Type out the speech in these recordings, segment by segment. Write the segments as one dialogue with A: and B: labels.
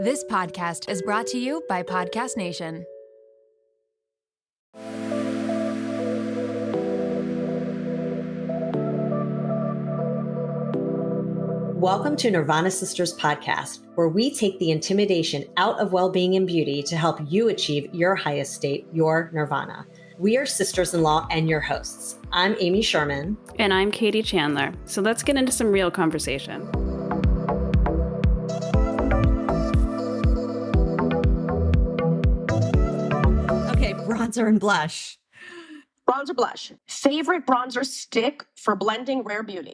A: This podcast is brought to you by Podcast Nation.
B: Welcome to Nirvana Sisters podcast, where we take the intimidation out of well-being and beauty to help you achieve your highest state, your nirvana. We are sisters-in-law and your hosts. I'm Amy Sherman.
C: And I'm Katie Chandler. So let's get into some real conversation.
B: Okay, bronzer and blush.
D: Bronzer blush. Favorite bronzer stick for blending Rare Beauty.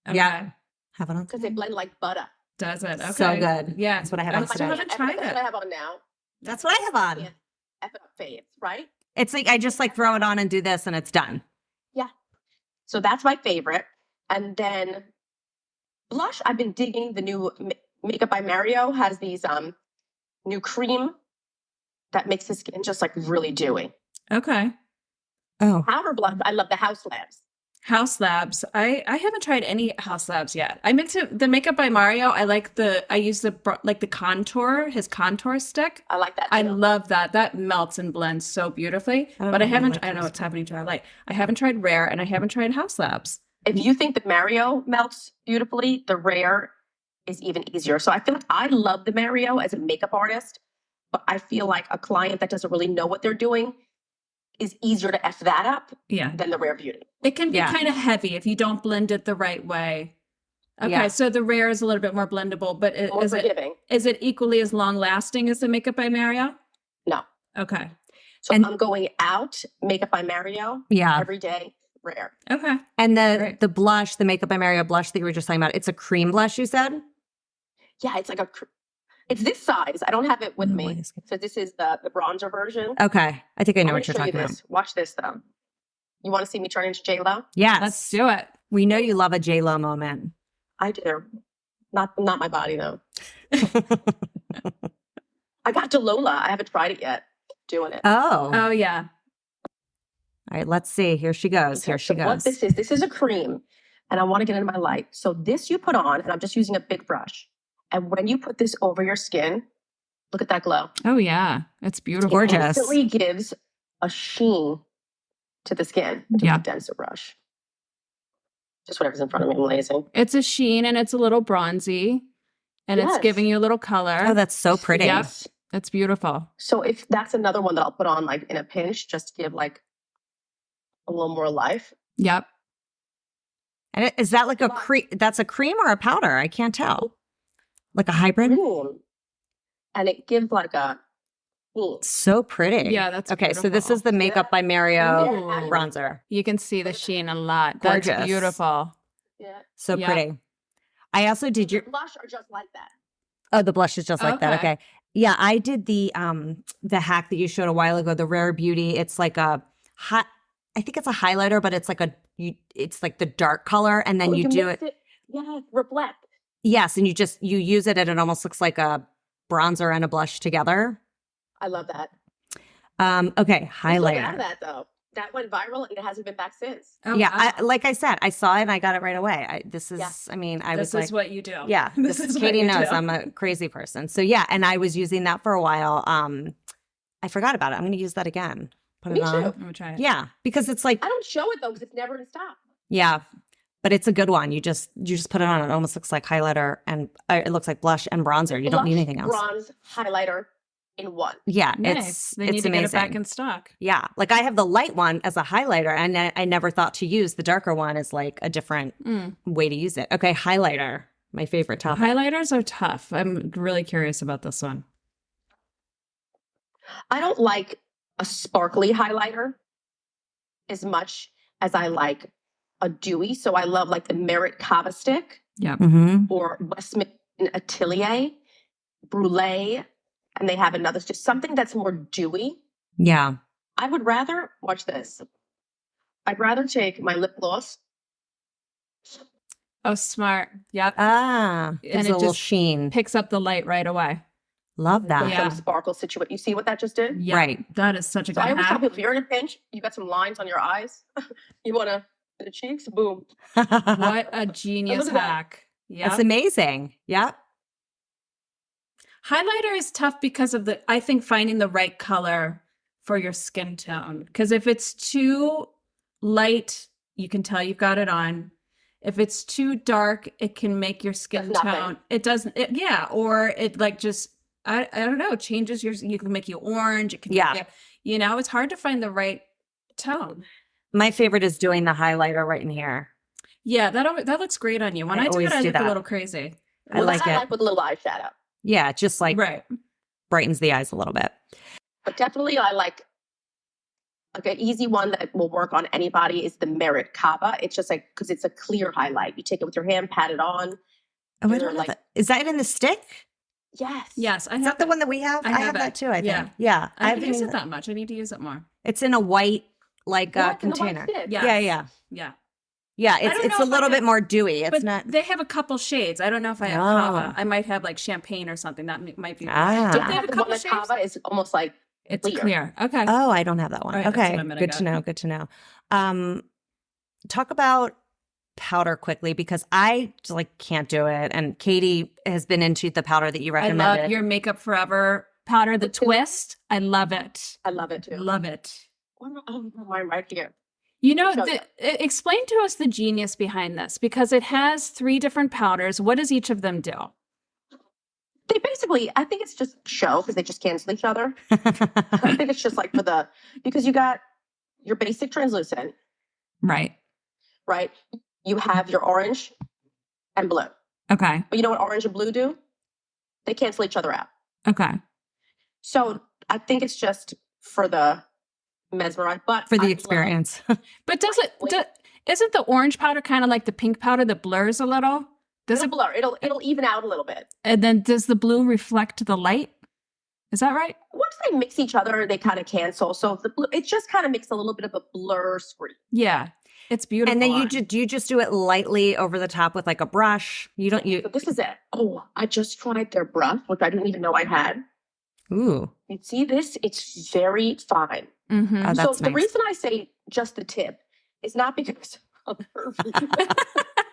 E: Okay.
B: Yeah. Have it on
D: Because they blend like butter.
E: Does it? Okay.
B: So good.
E: Yeah.
B: That's what I have on
E: I
B: today.
E: haven't tried
D: That's
E: it.
D: what I have on now.
B: That's what I have on.
D: Yeah. F it up faves, right?
B: It's like I just throw it on and do this and it's done.
D: Yeah. So that's my favorite. And then blush, I've been digging the new Makeup by Mario has these new cream that makes the skin just really dewy.
E: Okay.
B: Oh.
D: Powder blush, I love the House Labs.
E: House Labs. I haven't tried any House Labs yet. I'm into the Makeup by Mario. I use the contour, his contour stick.
D: I like that too.
E: I love that. That melts and blends so beautifully. But I don't know what's happening to our light. I haven't tried Rare and I haven't tried House Labs.
D: If you think the Mario melts beautifully, the Rare is even easier. So I feel like I love the Mario as a makeup artist, but I feel like a client that doesn't really know what they're doing is easier to F that up than the Rare Beauty.
E: It can be kind of heavy if you don't blend it the right way. Okay, so the Rare is a little bit more blendable, but is it equally as long lasting as the Makeup by Mario?
D: No.
E: Okay.
D: So I'm going out, Makeup by Mario every day, Rare.
E: Okay.
B: And the blush, the Makeup by Mario blush that you were just talking about, it's a cream blush, you said?
D: Yeah, it's it's this size. I don't have it with me. So this is the bronzer version.
B: Okay. I think I know what you're talking about.
D: Watch this, though. You want to see me turn into J-Lo?
B: Yes.
E: Let's do it.
B: We know you love a J-Lo moment.
D: I do. Not my body, though. I got to Lola. I haven't tried it yet. Doing it.
B: Oh,
E: yeah.
B: All right, let's see. Here she goes.
D: Okay, so what this is a cream, and I want to get into my light. So this you put on, and I'm just using a big brush. And when you put this over your skin, look at that glow.
E: Oh, yeah. It's beautiful.
B: Gorgeous.
D: It instantly gives a sheen to the skin. Just a denser brush. Just whatever's in front of me. I'm lazy.
E: It's a sheen and it's a little bronzy and it's giving you a little color.
B: Oh, that's so pretty.
E: Yep. That's beautiful.
D: So if that's another one that I'll put on in a pinch, just to give a little more life.
E: Yep.
B: And is that a cream? That's a cream or a powder? I can't tell. Like a hybrid?
D: Cream. And it gives a
B: so pretty.
E: Yeah, that's
B: okay.
E: beautiful.
B: So this is the Makeup by Mario bronzer.
E: You can see the sheen a lot.
B: Gorgeous.
E: That's beautiful.
D: Yeah.
B: So pretty. I also did your
D: blush are just like that.
B: Oh, the blush is just like that. Okay. Yeah, I did the hack that you showed a while ago, the Rare Beauty. It's like a hot I think it's a highlighter, but it's it's like the dark color and then you do it.
D: Yeah, reflect.
B: Yes, and you use it and it almost looks like a bronzer and a blush together.
D: I love that.
B: Okay, highlighter.
D: Out of that though. That went viral and it hasn't been back since.
E: Oh,
B: yeah, like I said, I saw it and I got it right away. This is
E: what you do.
B: Yeah, Katie knows I'm a crazy person. So yeah, and I was using that for a while. I forgot about it. I'm going to use that again. Put
D: Me
B: it on.
D: too.
E: I'm gonna try it.
B: Yeah, because it's I
D: don't show it though because it's never in stock.
B: Yeah. But it's a good one. You just put it on. It almost looks like highlighter and it looks like blush and bronzer. You don't need anything else.
D: Bronze, highlighter in one.
B: Yeah,
E: nice. They need
B: it's
E: to
B: amazing.
E: get it back in stock.
B: Yeah, I have the light one as a highlighter, and I never thought to use the darker one as a different way to use it. Okay, highlighter, my favorite topic.
E: Highlighters are tough. I'm really curious about this one.
D: I don't like a sparkly highlighter as much as I like a dewy. So I love the Merit Kava Stick or Westman Atelier, Brulee, and they have another, just something that's more dewy.
B: Yeah.
D: I would rather, watch this. I'd rather take my lip gloss.
E: Oh, smart. Yep.
B: And
E: it
B: a little
E: just
B: sheen.
E: Picks up the light right away.
B: Love that.
E: Yeah.
D: Some sparkle situation. You see what that just did?
E: Yeah. Right. That is such a good
D: I always tell
E: hack.
D: people, if you're in a pinch, you got some lines on your eyes. You want to, the cheeks, boom.
E: What a genius hack. Yeah.
B: That's amazing. Yeah.
E: Highlighter is tough because of I think finding the right color for your skin tone. Because if it's too light, you can tell you've got it on. If it's too dark, it can make your skin tone. It doesn't. Or it like just, I don't know, changes you can make you orange. It can it's hard to find the right tone.
F: My favorite is doing the highlighter right in here.
E: Yeah, that looks great on you. When I do it, I look a little crazy.
F: I like it.
D: With a little eyeshadow.
F: Yeah, just like brightens the eyes a little bit.
D: But definitely I like an easy one that will work on anybody is the Merit Kava. It's just like, because it's a clear highlight. You take it with your hand, pat it on.
F: Oh, I don't know. Is that in the stick?
D: Yes.
E: Yes.
F: Is that the one that we have? I have that too, I think. Yeah.
E: I haven't used it that much. I need to use it more.
F: It's in a white, container. Yeah. Yeah, it's a little bit more dewy. It's not.
E: They have a couple shades. I don't know if I have Kava. I might have like champagne or something. That might be. Don't they have a couple shades?
D: Kava is almost like
E: it's clear. Okay.
F: Oh, I don't have that one. Right, okay, good to know. Talk about powder quickly because I just can't do it. And Katie has been into the powder that you recommended.
E: I love your Makeup Forever powder, the twist. I love it.
D: I love it too.
E: Love it.
D: Oh, mine right here.
E: Explain to us the genius behind this because it has 3 different powders. What does each of them do?
D: They basically, I think it's just show because they just cancel each other. I think it's just because you got your basic translucent.
E: Right.
D: Right. You have your orange and blue.
E: Okay.
D: But you know what orange and blue do? They cancel each other out.
E: Okay.
D: So I think it's just for the mesmerize, but
F: for the experience.
E: But isn't the orange powder kind of like the pink powder that blurs a little?
D: It'll blur. It'll even out a little bit.
E: And then does the blue reflect the light? Is that right?
D: Once they mix each other, they kind of cancel. So the blue, it just kind of makes a little bit of a blur screen.
E: Yeah, it's beautiful.
F: And then you just do it lightly over the top with like a brush. You don't.
D: So this is it. Oh, I just tried their brush, which I didn't even know I had.
F: Ooh.
D: You see this? It's very fine.
E: Mm-hmm.
F: Oh, that's
D: so
F: nice.
D: the reason I say just the tip is not because of her.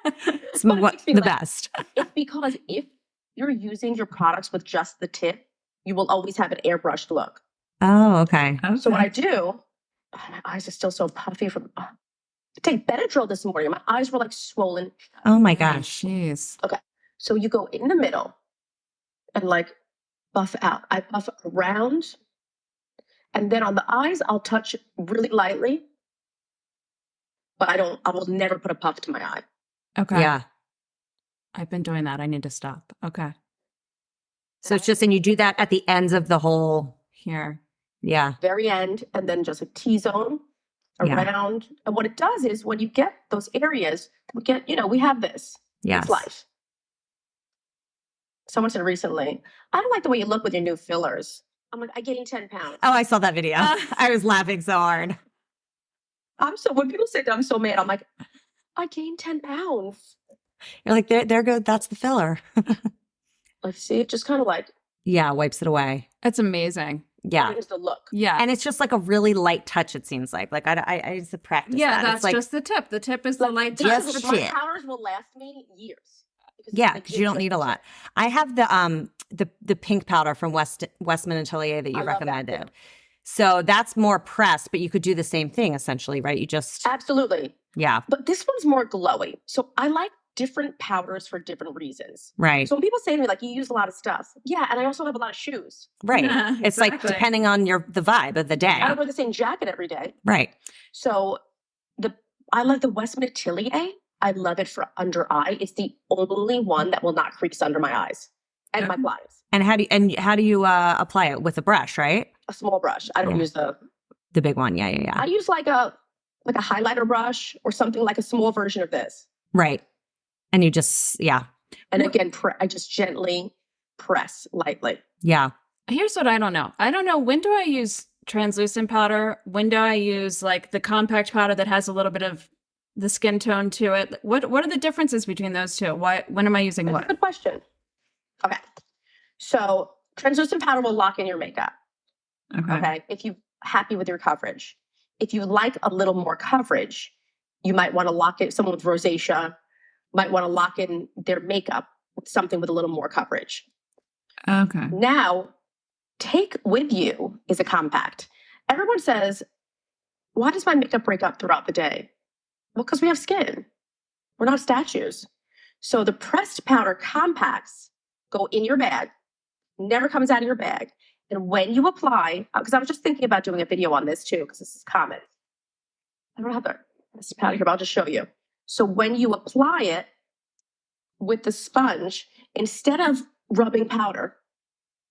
F: It's the best.
D: It's because if you're using your products with just the tip, you will always have an airbrushed look.
F: Oh, okay.
D: So what I do, my eyes are still so puffy from. I take Benadryl this morning. My eyes were swollen.
F: Oh my gosh.
E: Jeez.
D: Okay. So you go in the middle and buff out. I buff around. And then on the eyes, I'll touch really lightly. But I will never put a puff to my eye.
E: Okay.
F: Yeah.
E: I've been doing that. I need to stop. Okay.
F: So it's just, and you do that at the ends of the whole
E: here.
F: Yeah.
D: Very end. And then just a T-zone around. Yeah. And what it does is when you get those areas, we have this.
F: Yes.
D: It's life. Someone said recently, I don't like the way you look with your new fillers. I'm like, I gained 10 pounds.
F: Oh, I saw that video. I was laughing so hard.
D: When people say that, I'm so mad. I'm like, I gained 10 pounds.
F: You're like, there go. That's the filler.
D: See, it just kind of
F: yeah, wipes it away.
E: It's amazing.
F: Yeah.
D: It's the look.
E: Yeah.
F: And it's just a really light touch, it seems like. I used to practice that.
E: Yeah, that's just the tip. The tip is the light touch.
F: Just the tip.
D: My powders will last me years.
F: Yeah, because you don't need a lot. I have the pink powder from Westman Atelier that you recommended.
D: That
F: so that's more pressed, but you could do the same thing essentially, right? You just
D: absolutely.
F: Yeah.
D: But this one's more glowy. So I like different powders for different reasons.
F: Right.
D: So when people say to me you use a lot of stuff, yeah, and I also have a lot of shoes.
F: Right. It's depending on the vibe of the day.
D: I don't wear the same jacket every day.
F: Right.
D: So I like the Westman Atelier. I love it for under eye. It's the only one that will not crease under my eyes and my blinds.
F: And how do you apply it with a brush, right?
D: A small brush. I don't use the
F: big one. Yeah.
D: I use a highlighter brush or something like a small version of this.
F: Right. And you just
D: And again, I just gently press lightly.
F: Yeah.
E: Here's what I don't know. I don't know, when do I use translucent powder? When do I use the compact powder that has a little bit of the skin tone to it? What are the differences between those two? When am I using
D: That's
E: what?
D: a good question. Okay. So translucent powder will lock in your makeup. Okay. If you're happy with your coverage. If you like a little more coverage, you might want to lock it. Someone with rosacea might want to lock in their makeup with something with a little more coverage.
G: Okay.
D: Now, take with you is a compact. Everyone says, why does my makeup break up throughout the day? Well, because we have skin. We're not statues. So the pressed powder compacts go in your bag, never comes out of your bag. And when you apply, because I was just thinking about doing a video on this too, because this is common. I don't have the pressed powder here, but I'll just show you. So when you apply it with the sponge, instead of rubbing powder,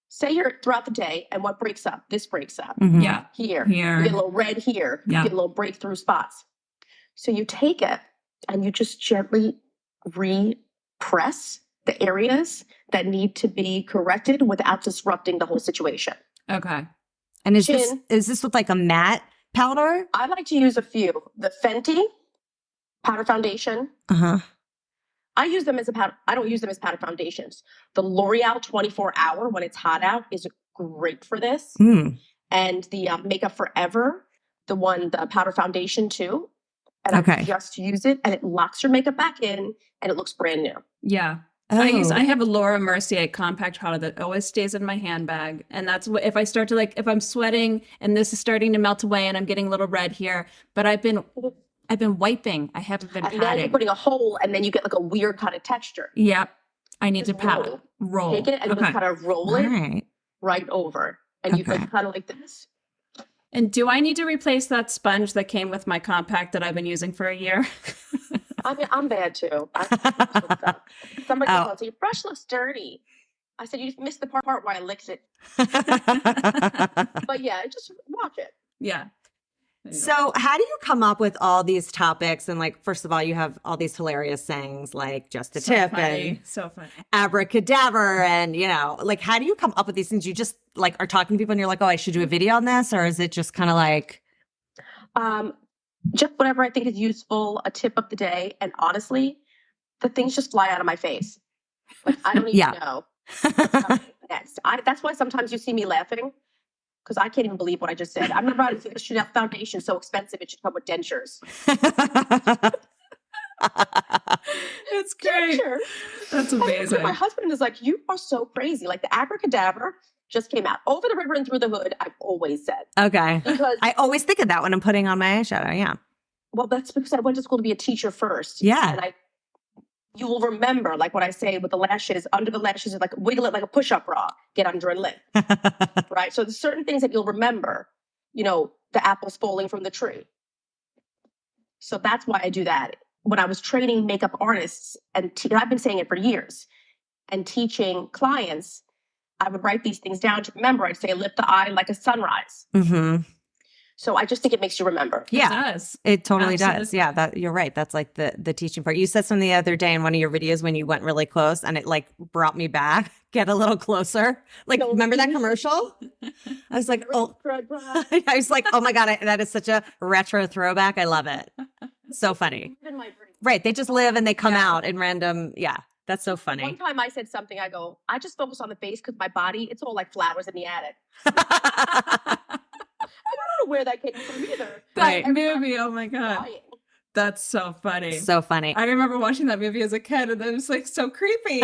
D: say you're throughout the day and what breaks up? This breaks up.
G: Yeah.
D: Here. You get a little red here.
G: Yeah.
D: You get a little breakthrough spots. So you take it and you just gently repress the areas that need to be corrected without disrupting the whole situation.
G: Okay.
F: And is this with like a matte powder?
D: I like to use a few. The Fenty powder foundation. I use them as a powder. I don't use them as powder foundations. The L'Oreal 24 Hour when it's hot out is great for this. And the Makeup Forever, the powder foundation too. And I just use it and it locks your makeup back in and it looks brand new.
E: Yeah. I have a Laura Mercier compact powder that always stays in my handbag. And that's what, if I start to if I'm sweating and this is starting to melt away and I'm getting a little red here, but I've been wiping. I haven't been patting.
D: And then you're putting a hole and then you get like a weird kind of texture.
E: Yep. I need to pat. Roll.
D: Take it and just kind of roll it right over. And you can kind of like this.
E: And do I need to replace that sponge that came with my compact that I've been using for a year?
D: I mean, I'm bad too. Somebody goes, your brush looks dirty. I said, you just missed the part where I licked it. But yeah, just watch it.
E: Yeah.
F: So how do you come up with all these topics? And like, first of all, you have all these hilarious sayings like just a tip and
E: so funny,
F: abracadabra. And, like, how do you come up with these things? You just like are talking to people and you're like, oh, I should do a video on this. Or is it just kind of like,
D: just whatever I think is useful, a tip of the day. And honestly, the things just fly out of my face. Like, I don't even know. Next. That's why sometimes you see me laughing. Because I can't even believe what I just said. I remember I said, Chanel foundation so expensive it should come with dentures.
E: It's great.
D: Dentures.
E: That's amazing.
D: My husband is like, you are so crazy. Like the abracadabra just came out. Over the river and through the hood, I've always said.
F: Okay.
D: Because
F: I always think of that when I'm putting on my eyeshadow. Yeah.
D: Well, that's because I went to school to be a teacher first.
F: Yeah.
D: And you will remember, like what I say with the lashes, under the lashes, like wiggle it like a push-up bra, get under and lift. Right? So there's certain things that you'll remember, the apples falling from the tree. So that's why I do that. When I was training makeup artists, and I've been saying it for years, and teaching clients, I would write these things down to remember. I'd say, lift the eye like a sunrise. So I just think it makes you remember.
F: Yeah,
E: it does.
F: It totally does. Yeah, you're right. That's like the teaching part. You said something the other day in one of your videos when you went really close and it like brought me back, get a little closer. Like, remember that commercial? I was like, oh, I was like, oh my God, that is such a retro throwback. I love it. So funny. Right. They just live and they come out in random. Yeah. That's so funny.
D: One time I said something, I go, I just focus on the face because my body, it's all like flowers in the attic. I don't know where that came from either.
E: That movie, oh my God. That's so funny.
F: So funny.
E: I remember watching that movie as a kid and it was like so creepy.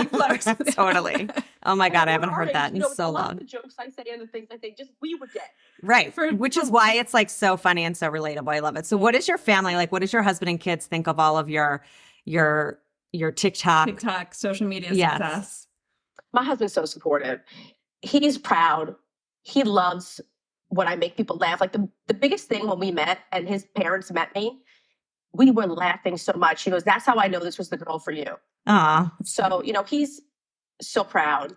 F: Totally. Oh my God, I haven't heard that in so long.
D: The jokes I say and the things I say, just we would get.
F: Right. Which is why it's like so funny and so relatable. I love it. So what is your family like? What does your husband and kids think of all of your TikTok
E: social media success?
D: My husband's so supportive. He's proud. He loves when I make people laugh. Like the biggest thing when we met and his parents met me, we were laughing so much. He goes, that's how I know this was the girl for you. So, he's so proud.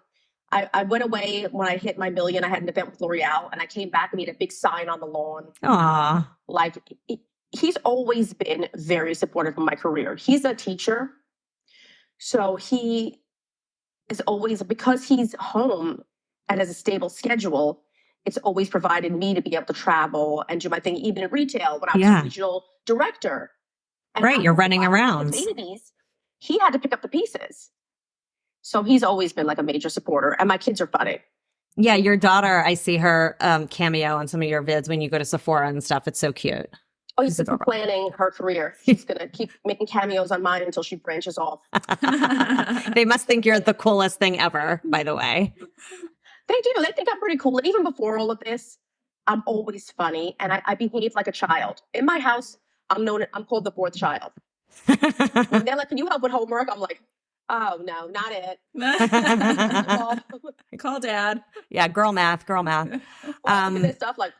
D: I went away when I hit my million. I had an event with L'Oreal and I came back and he had a big sign on the lawn. Like he's always been very supportive of my career. He's a teacher. So he is always, because he's home and has a stable schedule, it's always provided me to be able to travel and do my thing, even in retail when I was a regional director.
F: And you're running around.
D: He had to pick up the pieces. So he's always been like a major supporter. And my kids are funny.
F: Yeah, your daughter, I see her cameo on some of your vids when you go to Sephora and stuff. It's so cute.
D: Oh, she's been planning her career. She's going to keep making cameos on mine until she branches off.
F: They must think you're the coolest thing ever, by the way.
D: They do. They think I'm pretty cool. And even before all of this, I'm always funny. And I behave like a child. In my house, I'm called the fourth child. When they're like, can you help with homework? I'm like, oh, no, not it.
E: Call dad.
F: Yeah, girl math.
D: This stuff like...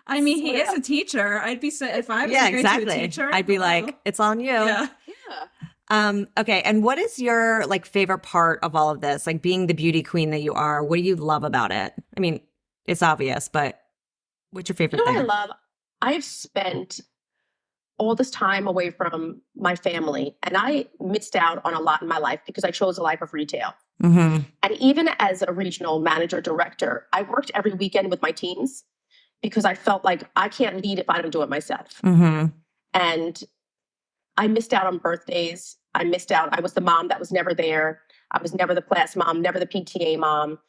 E: I mean, he is a teacher. I'd be if I was a teacher,
F: I'd be like, it's on you.
E: Yeah.
F: Okay. And what is your like favorite part of all of this? Like being the beauty queen that you are, what do you love about it? I mean, it's obvious, but what's your favorite thing?
D: What I love? I've spent all this time away from my family, and I missed out on a lot in my life because I chose a life of retail.
F: Mm-hmm. And
D: even as a regional manager director, I worked every weekend with my teams, because I felt like I can't lead if I don't do it myself.
F: Mm-hmm.
D: And I missed out on birthdays. I was the mom that was never there. I was never the class mom, never the PTA mom.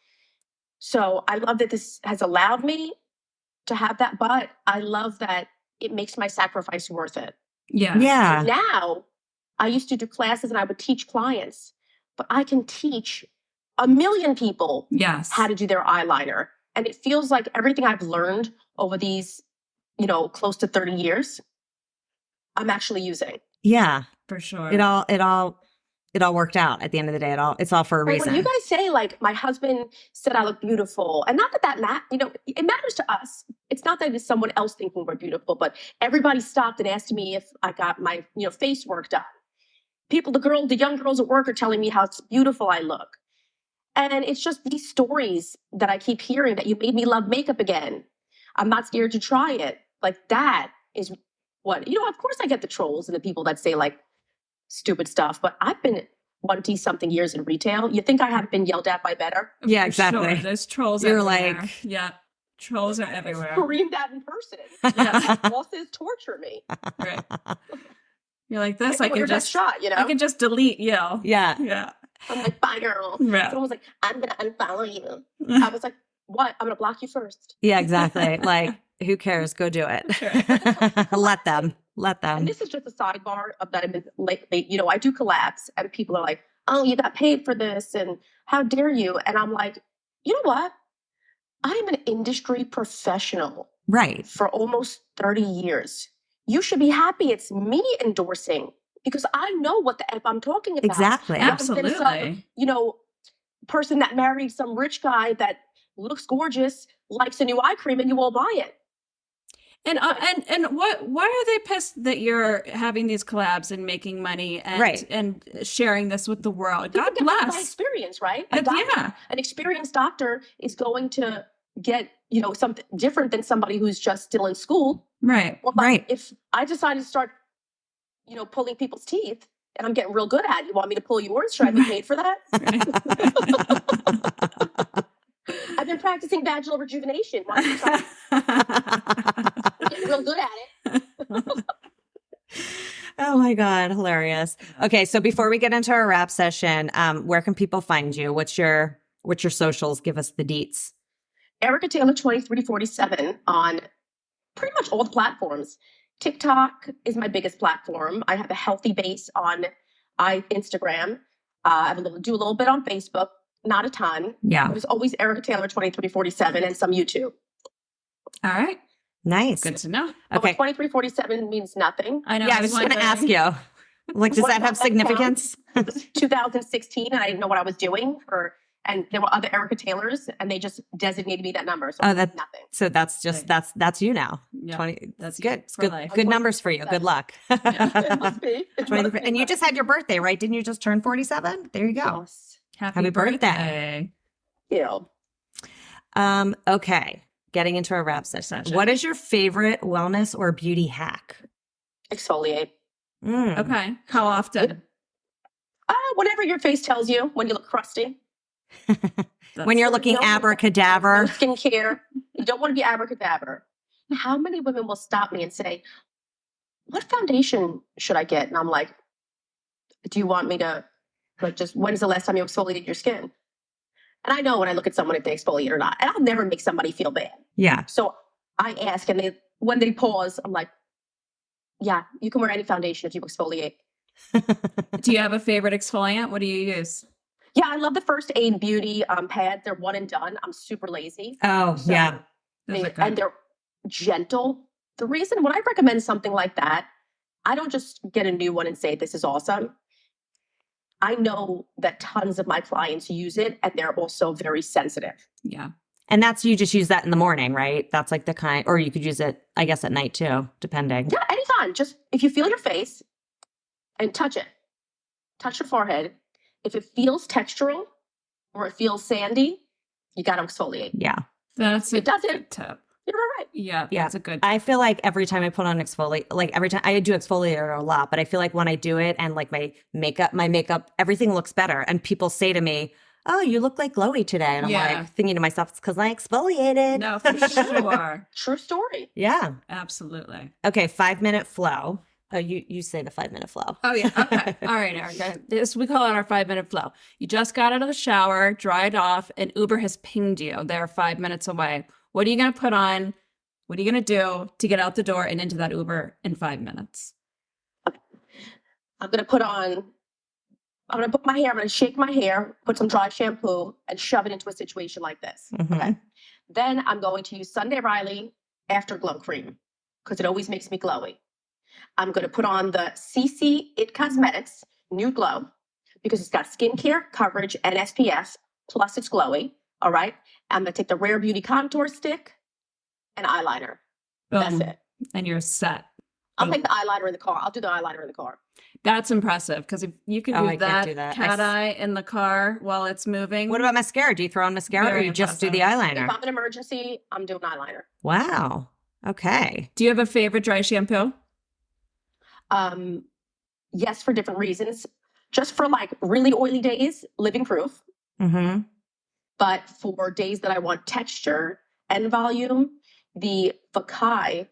D: So I love that this has allowed me to have that, but I love that it makes my sacrifice worth it.
E: Yeah.
F: Yeah.
D: So now I used to do classes and I would teach clients, but I can teach 1 million people how to do their eyeliner. And it feels like everything I've learned over these, close to 30 years, I'm actually using.
F: Yeah,
E: for sure.
F: It all worked out at the end of the day. It's all for a reason.
D: When you guys say like, my husband said I look beautiful, and not that matters, it matters to us. It's not that it's someone else thinking we're beautiful, but everybody stopped and asked me if I got my, face work done. The young girls at work are telling me how beautiful I look. And it's just these stories that I keep hearing that you made me love makeup again. I'm not scared to try it. Like that is what, of course I get the trolls and the people that say like stupid stuff, but I've been 20-something years in retail. You think I haven't been yelled at by better?
F: Yeah, exactly.
E: Sure. There's trolls
F: You're
E: everywhere.
F: like...
E: Yeah, trolls are everywhere.
D: Screamed at in person. Yeah. Bosses torture me.
E: Right. You're like this, I can just
D: shot,
E: I can just delete you.
F: Yeah.
E: Yeah.
D: I'm like, bye, girl.
E: Yeah.
D: Someone was like, I'm going to unfollow you. I was like, what? I'm going to block you first.
F: Yeah, exactly. Like, who cares? Go do it.
E: Sure.
F: Let them.
D: And this is just a sidebar of that I've been lately. I do collabs and people are like, oh, you got paid for this and how dare you? And I'm like, you know what? I am an industry professional.
F: Right.
D: For almost 30 years. You should be happy it's me endorsing, because I know what the F I'm talking about.
F: Exactly.
E: Absolutely.
D: Some, person that married some rich guy that looks gorgeous, likes a new eye cream, and you all buy it.
E: And why are they pissed that you're having these collabs and making money and sharing this with the world? God bless.
D: My experience, right?
E: An
D: experienced doctor is going to get something different than somebody who's just still in school.
E: Right.
D: Well,
F: right.
D: If I decide to start, pulling people's teeth, and I'm getting real good at it, you want me to pull yours? Should I be paid for that? I've been practicing vaginal rejuvenation. Why don't you try? I'm getting real good at it.
F: Oh my God, hilarious. Okay, so before we get into our wrap session, where can people find you? What's your socials? Give us the deets.
D: Erica Taylor 2347 on pretty much all the platforms. TikTok is my biggest platform. I have a healthy base on Instagram. I do a little bit on Facebook, not a ton.
F: Yeah.
D: But it's always Erica Taylor 2347 and some YouTube.
E: All right.
F: Nice.
E: Good to know.
F: Okay.
D: 2347 means nothing.
E: I know.
F: Yeah, I was going to ask you. Like, does that have significance?
D: It was 2016, and I didn't know what I was doing and there were other Erica Taylors, and they just designated me that number. So nothing.
F: So that's just that's you now.
E: Yeah,
F: 20.
E: that's
F: good.
E: It's
F: good.
E: life.
F: Good numbers for you. Good luck.
D: It must be.
F: 23. And you just had your birthday, right? Didn't you just turn 47? There you go.
D: Yes.
E: Happy birthday.
D: Yeah.
F: Okay. Getting into our wrap session. What is your favorite wellness or beauty hack?
D: Exfoliate.
E: Okay. How often?
D: Whenever your face tells you, when you look crusty.
F: When you're looking abracadabra.
D: No skincare. You don't want to be abracadabra. How many women will stop me and say, what foundation should I get? And I'm like, do you want me to, when's the last time you exfoliated your skin? And I know when I look at someone if they exfoliate or not. And I'll never make somebody feel bad.
F: Yeah.
D: So I ask, and when they pause, I'm like, yeah, you can wear any foundation if you exfoliate.
E: Do you have a favorite exfoliant? What do you use?
D: Yeah, I love the First Aid Beauty pads. They're one and done. I'm super lazy.
F: Oh,
D: So
F: yeah.
D: and they're gentle. The reason when I recommend something like that, I don't just get a new one and say, this is awesome. I know that tons of my clients use it and they're also very sensitive.
E: Yeah.
F: And that's, you just use that in the morning, right? That's like the kind, or you could use it, I guess, at night too, depending.
D: Yeah, anytime. Just if you feel your face and touch it, touch your forehead. If it feels textural or it feels sandy, you got to exfoliate.
F: Yeah.
E: That's a
D: it doesn't.
E: good tip.
D: You're right.
E: Yeah,
F: Yeah.
E: that's a good tip.
F: I feel like every time I put on exfoliate, like every time I do exfoliator a lot, but I feel like when I do it and like my makeup, everything looks better. And people say to me, oh, you look like glowy today. And I'm like thinking to myself, it's because I exfoliated.
E: No, for sure.
D: True story.
F: Yeah.
E: Absolutely.
F: Okay. 5-minute flow. Oh, you say the 5-minute flow.
E: Oh, yeah. Okay. All right, Erica. We call it our 5-minute flow. You just got out of the shower, dried off, and Uber has pinged you. They're 5 minutes away. What are you going to put on? What are you going to do to get out the door and into that Uber in 5 minutes?
D: I'm going to put my hair, I'm going to shake my hair, put some dry shampoo, and shove it into a situation like this.
F: Mm-hmm.
D: Okay. Then I'm going to use Sunday Riley Afterglow Cream because it always makes me glowy. I'm going to put on the CC It Cosmetics Nude Glow because it's got skincare, coverage, and SPF, plus it's glowy. All right. I'm going to take the Rare Beauty Contour Stick and eyeliner.
E: Boom.
D: That's it.
E: And you're set.
D: I'll take the eyeliner in the car. I'll do the eyeliner in the car.
E: That's impressive because if you can do that cat eye in the car while it's moving.
F: What about mascara? Do you throw on mascara or you just do the eyeliner?
D: If I'm in an emergency, I'm doing eyeliner.
F: Wow. Okay.
E: Do you have a favorite dry shampoo?
D: Yes, for different reasons. Just for like really oily days, Living Proof.
F: Mm-hmm.
D: But for days that I want texture and volume, the Fakai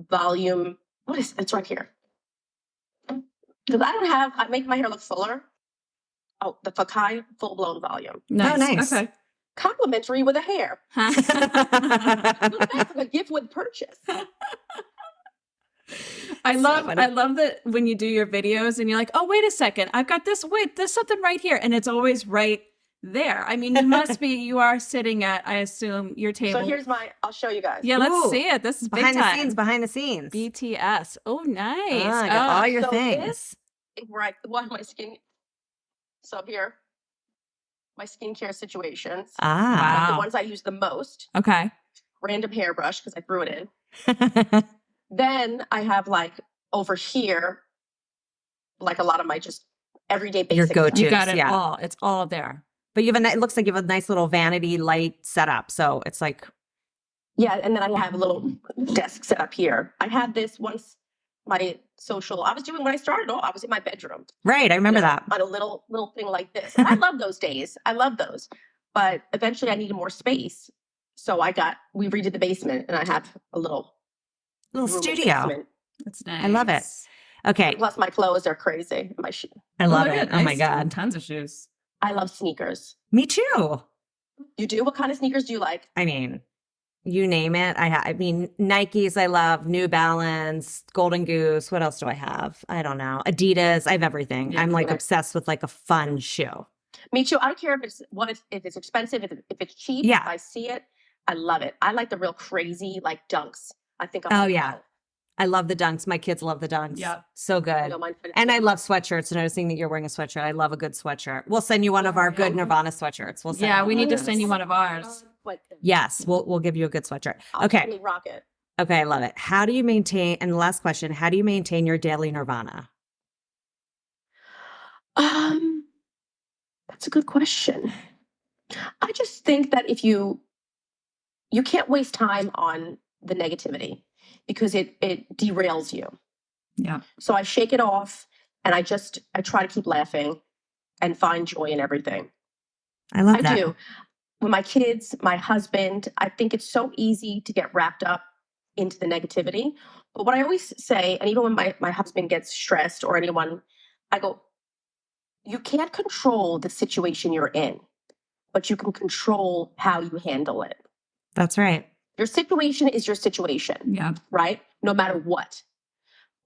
D: volume, it's right here. Because I make my hair look fuller. Oh, the Fakai full blown volume.
E: Nice.
F: Oh, nice.
E: Okay.
D: Complimentary with a hair. A gift with purchase.
E: I love that when you do your videos and you're like, oh, wait a second, I've got this. Wait, there's something right here. And it's always right there. I mean, you are sitting at, I assume, your table.
D: So I'll show you guys.
E: Yeah, let's see it. This is big time.
F: Behind the scenes.
E: BTS. Oh, nice.
F: I got all your things.
D: This is where my skin. So here, my skincare situations.
E: Wow.
D: The ones I use the most.
E: Okay.
D: Random hairbrush because I threw it in. Then I have like over here, like a lot of my just everyday basic.
F: Your go-to.
E: You got it all. It's all there.
F: But it looks like you have a nice little vanity light setup. So it's like.
D: Yeah. And then I have a little desk set up here. I had this once I was doing when I started off, I was in my bedroom.
F: Right. I remember that.
D: On a little thing like this. And I love those days. I love those. But eventually I needed more space. So we redid the basement and I have a little
F: studio.
E: That's nice.
F: I love it. Okay.
D: Plus my clothes are crazy. My shoes.
F: I love it. Oh my God.
E: Tons of shoes.
D: I love sneakers.
F: Me too.
D: You do? What kind of sneakers do you like?
F: I mean, you name it. I mean, Nikes I love, New Balance, Golden Goose. What else do I have? I don't know. Adidas. I have everything. Yeah, I'm like obsessed with like a fun shoe.
D: Me too. I don't care if it's expensive, if it's cheap.
F: Yeah.
D: If I see it, I love it. I like the real crazy like Dunks. I think
F: I love the Dunks. My kids love the Dunks.
E: Yeah.
F: So good. And I love sweatshirts. Noticing that you're wearing a sweatshirt. I love a good sweatshirt. We'll send you one of our good Nirvana sweatshirts.
E: We need to send you one of ours.
F: Yes, we'll give you a good sweatshirt.
D: Okay. Totally rock it.
F: Okay, I love it. And the last question, how do you maintain your daily Nirvana?
D: That's a good question. I just think that if you can't waste time on the negativity because it derails you.
E: Yeah.
D: So I shake it off and I try to keep laughing and find joy in everything.
F: I love that.
D: I do. With my kids, my husband, I think it's so easy to get wrapped up into the negativity. But what I always say, and even when my husband gets stressed or anyone, I go, you can't control the situation you're in, but you can control how you handle it.
F: That's right.
D: Your situation is your situation.
E: Yeah.
D: Right? No matter what.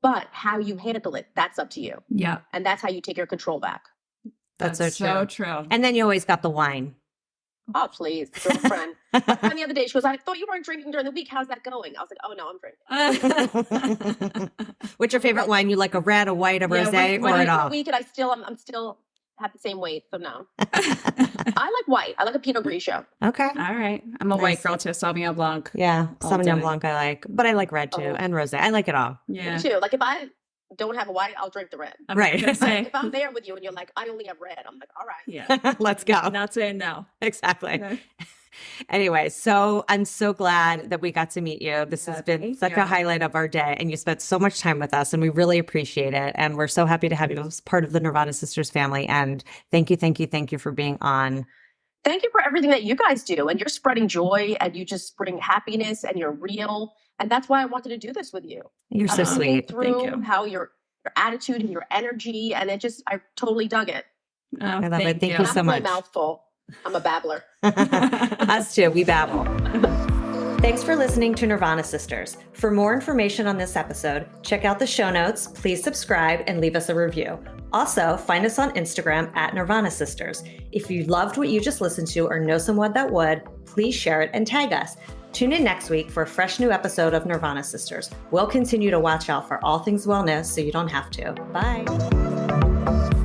D: But how you handle it, that's up to you.
E: Yeah.
D: And that's how you take your control back.
F: That's
E: so true.
F: And then you always got the wine.
D: Oh, please, girlfriend. My friend the other day, she goes, I thought you weren't drinking during the week. How's that going? I was like, oh, no, I'm drinking.
F: What's your favorite wine? You like a red, a white, a rosé, or it all?
D: Week and I'm still have the same weight, so no. I like white. I like a Pinot Grigio.
F: Okay.
E: All right. I'm a white girl too, Sauvignon Blanc.
F: Yeah, Sauvignon Blanc I like. But I like red too, and rosé. I like it all.
E: Yeah.
D: Me too. Like if I don't have a white, I'll drink the red.
F: Right.
D: If I'm there with you and you're like, I only have red, I'm like, all right.
E: Yeah.
F: Let's go.
E: Not saying no.
F: Exactly.
E: Okay.
F: Anyway, so I'm so glad that we got to meet you. This has been such a highlight of our day, and you spent so much time with us, and we really appreciate it. And we're so happy to have you as part of the Nirvana Sisters family. And thank you for being on.
D: Thank you for everything that you guys do. And you're spreading joy, and you just bring happiness, and you're real. And that's why I wanted to do this with you.
F: You're so sweet.
D: Through
E: Thank you.
D: how your attitude and your energy, and I totally dug it.
E: Oh,
F: I love it. Thank you so
D: Not
F: much.
D: my mouthful. I'm a babbler.
F: Us too. We babble.
B: Thanks for listening to Nirvana Sisters. For more information on this episode, check out the show notes, please subscribe, and leave us a review. Also, find us on Instagram at Nirvana Sisters. If you loved what you just listened to or know someone that would, please share it and tag us. Tune in next week for a fresh new episode of Nirvana Sisters. We'll continue to watch out for all things wellness so you don't have to. Bye.